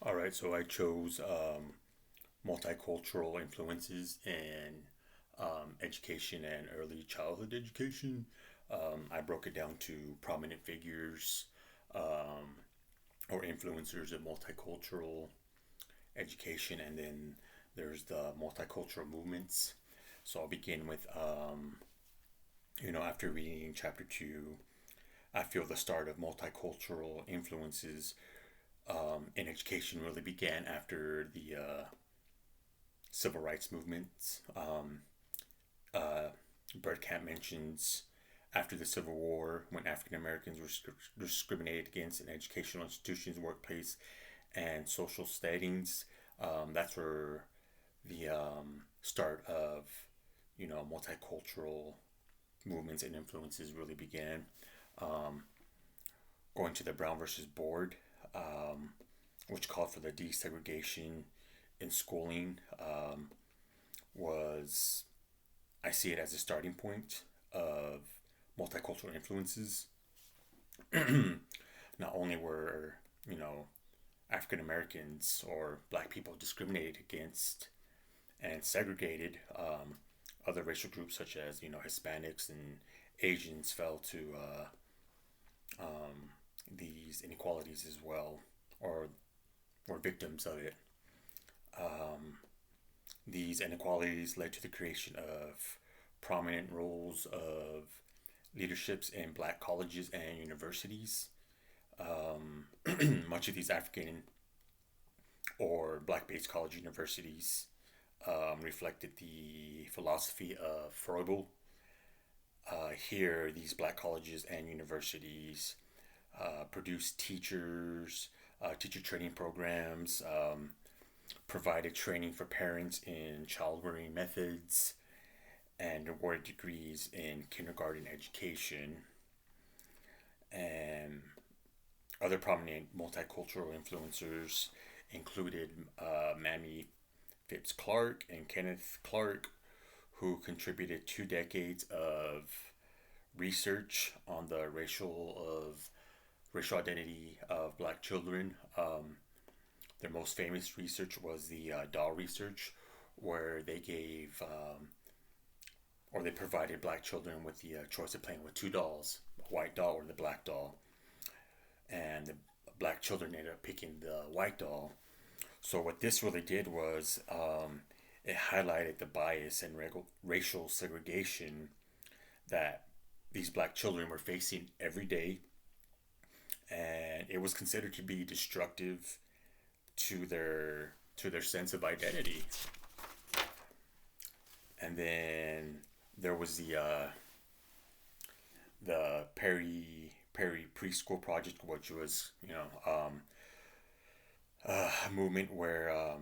All right, so I chose multicultural influences in education and early childhood education. I broke it down to prominent figures um, or influencers of multicultural education, and then there's the multicultural movements. So I'll begin with, after reading chapter two, I feel the start of multicultural influences in education really began after the civil rights movement. Uh, Camp mentions after the Civil War, when African Americans were discriminated against in educational institutions, workplace, and social settings. That's where the start of multicultural movements and influences really began. Um, Going to the Brown versus Board, um, which called for the desegregation in schooling, was I see it as a starting point of multicultural influences. Not only were African Americans or Black people discriminated against and segregated, other racial groups such as Hispanics and Asians fell to these inequalities as well, or were victims of it. Um, these inequalities led to the creation of prominent roles of leaderships in Black colleges and universities. Much of these African or Black-based college universities reflected the philosophy of Froebel. Here, these Black colleges and universities produce teachers, teacher training programs, provided training for parents in child rearing methods, and awarded degrees in kindergarten education. And other prominent multicultural influencers included Mamie Fitz Clark and Kenneth Clark, who contributed 2 decades of research on the racial identity of Black children. Their most famous research was the doll research, where they gave or they provided Black children with the choice of playing with two dolls, a white doll or the black doll, and the Black children ended up picking the white doll. So what this really did was it highlighted the bias and racial segregation that these Black children were facing every day, and it was considered to be destructive to their sense of identity. And then there was the Perry preschool project, which was a movement where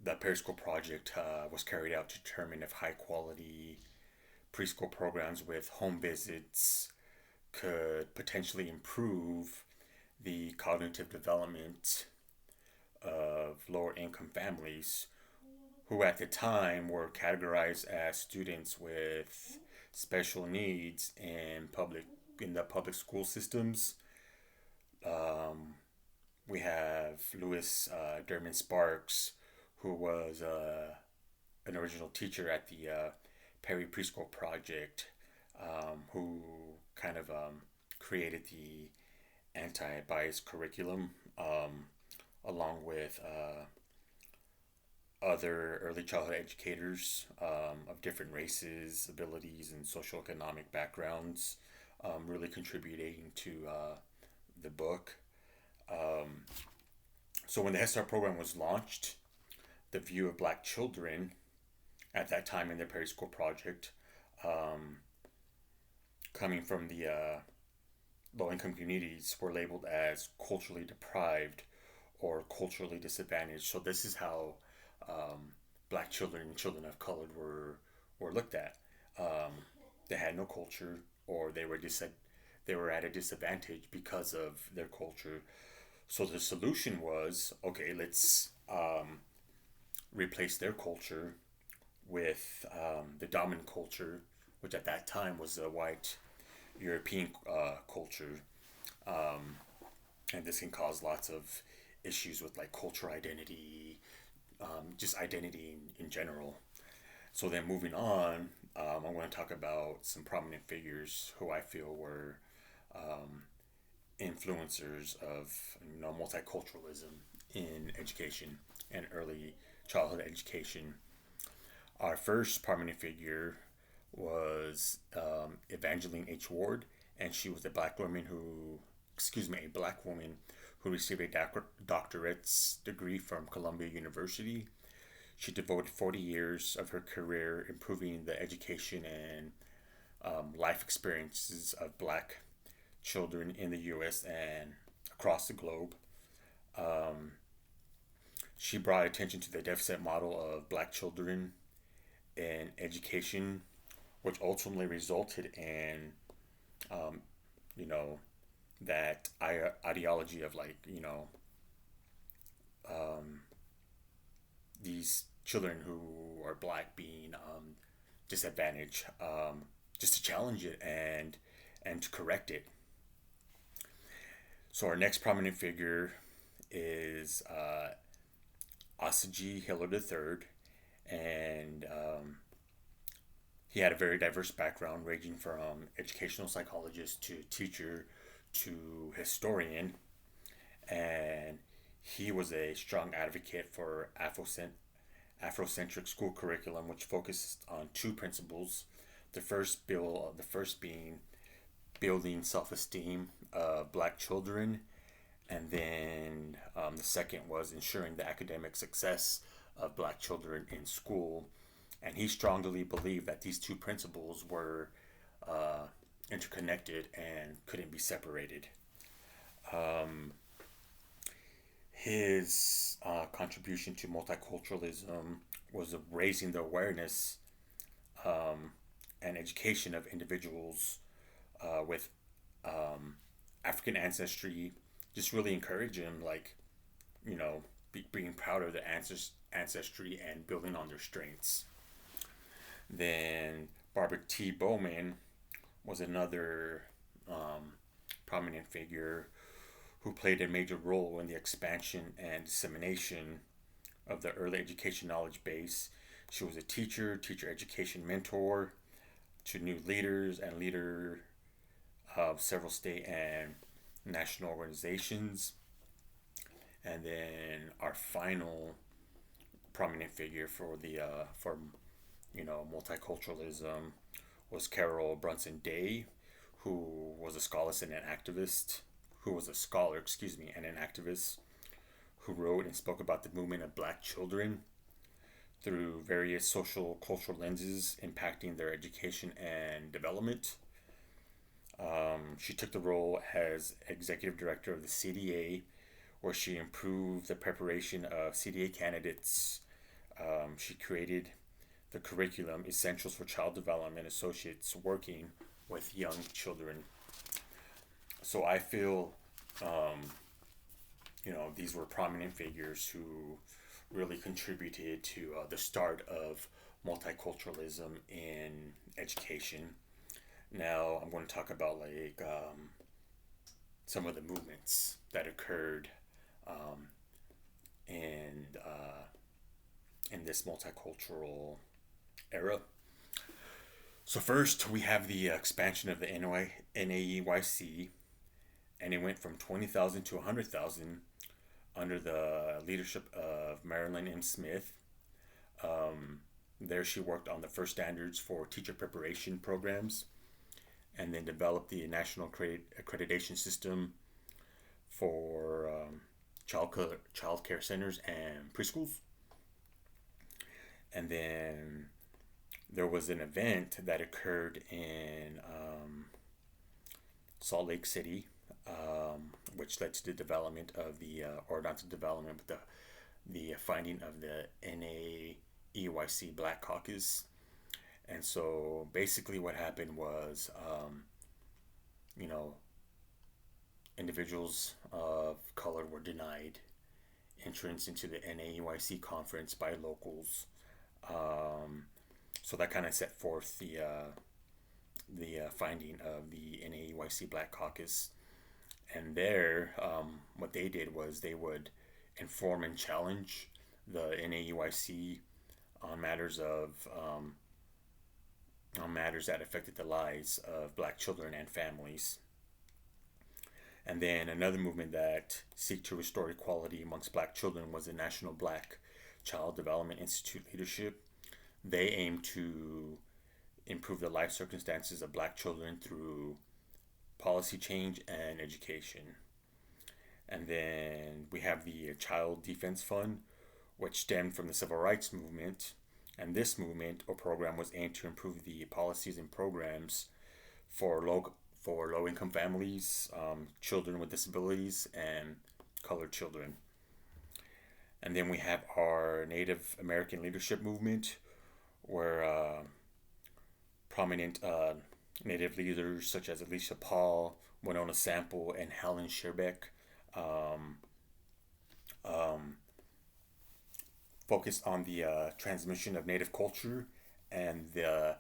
the Perry School project was carried out to determine if high quality preschool programs with home visits could potentially improve the cognitive development of lower income families who at the time were categorized as students with special needs in the public school systems. Um, we have Lewis Derman Sparks, who was an original teacher at the Perry Preschool Project, who kind of created the anti-bias curriculum, along with other early childhood educators of different races, abilities, and socioeconomic backgrounds, really contributing to the book. Um, so when the Head Start program was launched, the view of Black children at that time in the Perry School Project, um, coming from the low income communities, were labeled as culturally deprived or culturally disadvantaged. So this is how Black children and children of color were looked at. Um, they had no culture, or they were at a disadvantage because of their culture. So the solution was, okay, let's replace their culture with the dominant culture, which at that time was a white European culture, and this can cause lots of issues with like cultural identity, just identity in general. So then moving on, I'm going to talk about some prominent figures who I feel were um, influencers of multiculturalism in education and early childhood education. Our first prominent figure was Evangeline H. Ward, and she was a black woman who received a doctorate's degree from Columbia University. She devoted 40 years of her career improving the education and life experiences of black children in the U.S. and across the globe. Um, she brought attention to the deficit model of black children in education, which ultimately resulted in, um, you know, that ideology of like, um, these children who are black being disadvantaged, just to challenge it and to correct it. So our next prominent figure is Asaji Hiller III, and he had a very diverse background, ranging from educational psychologist to teacher to historian, and he was a strong advocate for Afrocentric school curriculum, which focused on two principles. The first being building self-esteem of black children, and then the second was ensuring the academic success of black children in school. And he strongly believed that these two principles were uh, interconnected and couldn't be separated. Um, his contribution to multiculturalism was of raising the awareness um, and education of individuals with African ancestry, just really encouraging them, like, being proud of their ancestry and building on their strengths. Then Barbara T. Bowman was another prominent figure who played a major role in the expansion and dissemination of the early education knowledge base. She was a teacher education mentor to new leaders and leader of several state and national organizations. And then our final prominent figure for multiculturalism was Carol Brunson Day, who was a scholar and an activist, who was a scholar, excuse me, and an activist who wrote and spoke about the movement of black children through various social cultural lenses impacting their education and development. She took the role as executive director of the CDA, where she improved the preparation of CDA candidates. She created the curriculum Essentials for Child Development Associates working with young children. So I feel, these were prominent figures who really contributed to the start of multiculturalism in education. Now I'm going to talk about like some of the movements that occurred um, in in this multicultural era. So first we have the expansion of the NAEYC, and it went from 20,000 to 100,000 under the leadership of Marilyn M. Smith. There she worked on the first standards for teacher preparation programs, and then developed the national accreditation system for child care centers and preschools. And then there was an event that occurred in Salt Lake City, which led to the development of or not the development, but the finding of the NAEYC Black Caucus. And so basically what happened was, you know, individuals of color were denied entrance into the NAEYC conference by locals. So that kind of set forth the finding of the NAEYC Black Caucus. And there, what they did was they would inform and challenge the NAUIC on matters that affected the lives of black children and families. And then another movement that seek to restore equality amongst black children was the National Black Child Development Institute leadership. They aim to improve the life circumstances of black children through policy change and education. And then we have the Child Defense Fund, which stemmed from the Civil Rights Movement. And this movement or program was aimed to improve the policies and programs for low income families, children with disabilities, and colored children. And then we have our Native American Leadership Movement, where prominent Native leaders such as Alicia Paul, Winona Sample, and Helen Scherbeck um, um, focused on the transmission of Native culture and the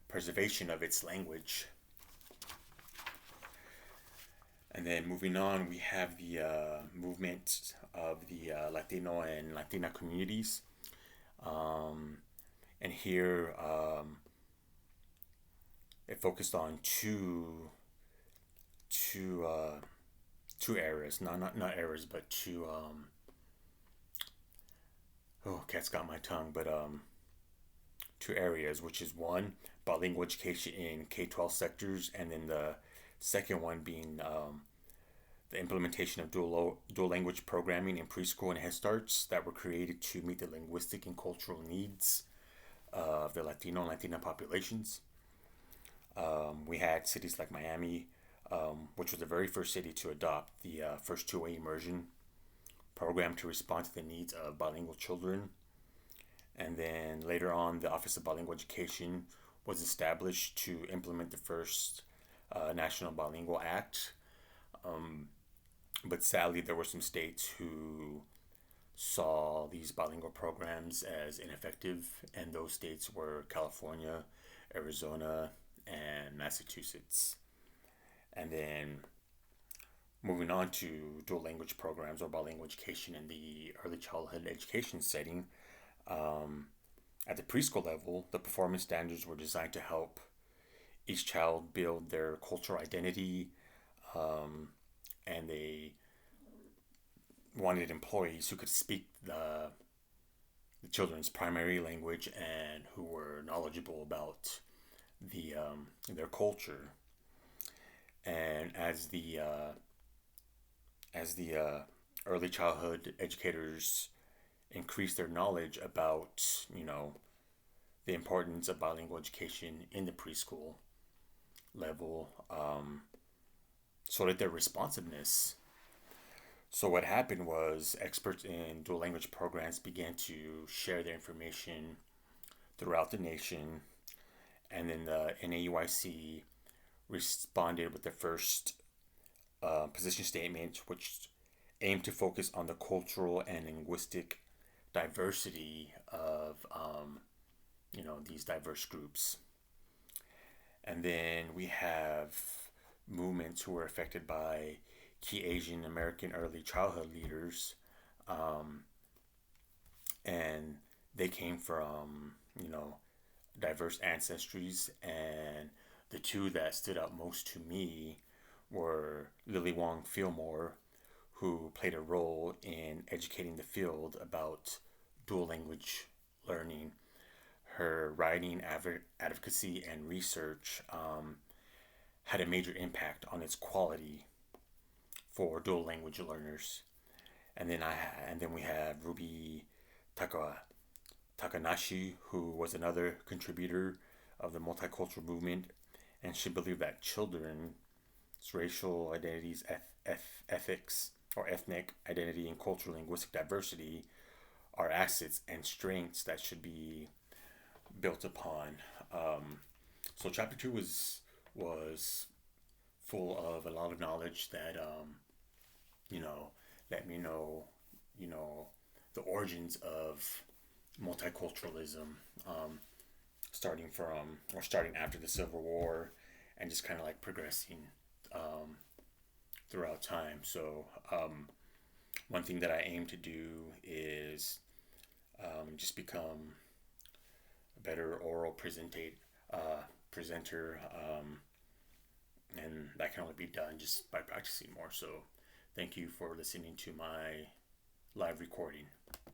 preservation of its language. And then moving on, we have the movement of the Latino and Latina communities. Um, and here it focused on two two eras, not eras, but two. Oh, cat's got my tongue, but two areas, which is one bilingual education in K-12 sectors, and then the second one being the implementation of dual language programming in preschool and Head Starts that were created to meet the linguistic and cultural needs of the Latino and Latina populations. We had cities like Miami, which was the very first city to adopt the first two-way immersion program to respond to the needs of bilingual children. And then later on, the Office of Bilingual Education was established to implement the first National Bilingual Act. But sadly, there were some states who saw these bilingual programs as ineffective, and those states were California, Arizona, and Massachusetts. And then moving on to dual language programs or bilingual education in the early childhood education setting, at the preschool level, the performance standards were designed to help each child build their cultural identity, and they wanted employees who could speak the children's primary language and who were knowledgeable about their culture. And as the early childhood educators increased their knowledge about the importance of bilingual education in the preschool level, so did their responsiveness. So what happened was experts in dual language programs began to share their information throughout the nation, and then the NAUIC responded with the first position statement, which aimed to focus on the cultural and linguistic diversity of these diverse groups. And then we have movements who were affected by key Asian American early childhood leaders, and they came from diverse ancestries. And the two that stood out most to me were Lily Wong Fillmore, who played a role in educating the field about dual language learning. Her writing, advocacy, and research had a major impact on its quality for dual language learners. And then we have Ruby Takanashi, who was another contributor of the multicultural movement, and she believed that children's racial identities, ethics, or ethnic identity, and cultural linguistic diversity are assets and strengths that should be built upon. So chapter 2 was full of a lot of knowledge that let me know the origins of multiculturalism, starting after the Civil War, and just kind of like progressing throughout time. So One thing that I aim to do is just become a better oral presenter, and that can only be done just by practicing more. So, thank you for listening to my live recording.